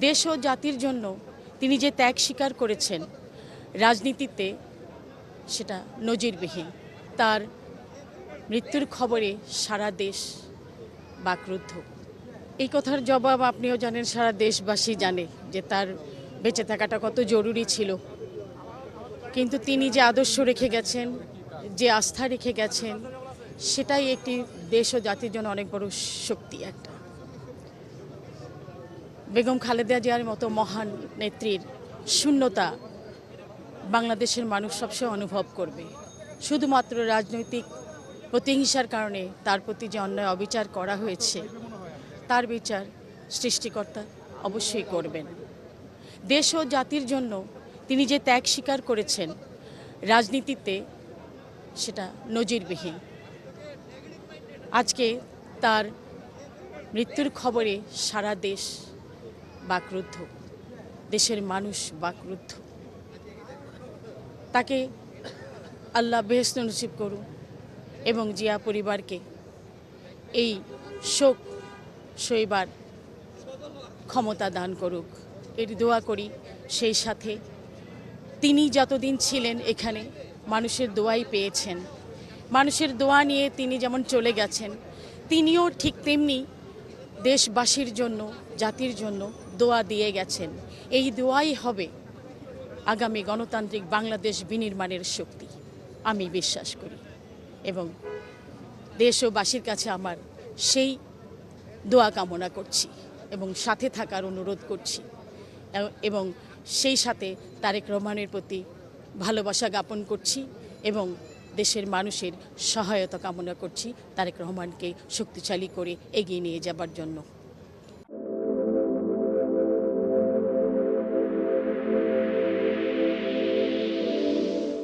দেশ ও জাতির জন্য তিনি যে ত্যাগ স্বীকার করেছেন রাজনীতিতে, সেটা নজিরবিহীন। তার মৃত্যুর খবরে সারা দেশ বাকরুদ্ধ। এই কথার জবাব আপনিও জানেন, সারা দেশবাসী জানে যে তার বেঁচে থাকাটা কত জরুরি ছিল। কিন্তু তিনি যে আদর্শ রেখে গেছেন, যে আস্থা রেখে গেছেন, সেটাই একটি দেশ ও জাতির জন্য অনেক বড় শক্তি। একটা বেগম খালেদা জিয়ার মতো মহান নেত্রীর শূন্যতা বাংলাদেশের মানুষ সবসময় অনুভব করবে। শুধুমাত্র রাজনৈতিক প্রতিহিংসার কারণে তার প্রতি যে অন্যায় অবিচার করা হয়েছে, তার বিচার সৃষ্টিকর্তা অবশ্যই করবেন। দেশ ও জাতির জন্য তিনি যে ত্যাগ স্বীকার করেছেন রাজনীতিতে, সেটা নজিরবিহীন। আজকে তার মৃত্যুর খবরে সারা দেশ বাকরুদ্ধ, দেশের মানুষ বাকরুদ্ধ। তাকে আল্লাহ বেহেশত নসিব করুন এবং জিয়া পরিবারকে এই শোক সইবার ক্ষমতা দান করুক, এর দোয়া করি। সেই সাথে তিনি যতদিন ছিলেন এখানে মানুষের দোয়াই পেয়েছেন। মানুষের দোয়া নিয়ে তিনি যেমন চলে গেছেন, তিনিও ঠিক তেমনি দেশবাসীর জন্য, জাতির জন্য দোয়া দিয়ে গেছেন। এই দোয়াই হবে আগামী গণতান্ত্রিক বাংলাদেশ বিনির্মাণের শক্তি, আমি বিশ্বাস করি। এবং দেশবাসীর কাছে আমার সেই দোয়া কামনা করছি এবং সাথে থাকার অনুরোধ করছি। এবং সেই সাথে তারেক রহমানের প্রতি ভালোবাসা জ্ঞাপন করছি এবং দেশের মানুষের সহায়তা কামনা করছি তারেক রহমানকে শক্তিশালী করে এগিয়ে নিয়ে যাবার জন্য।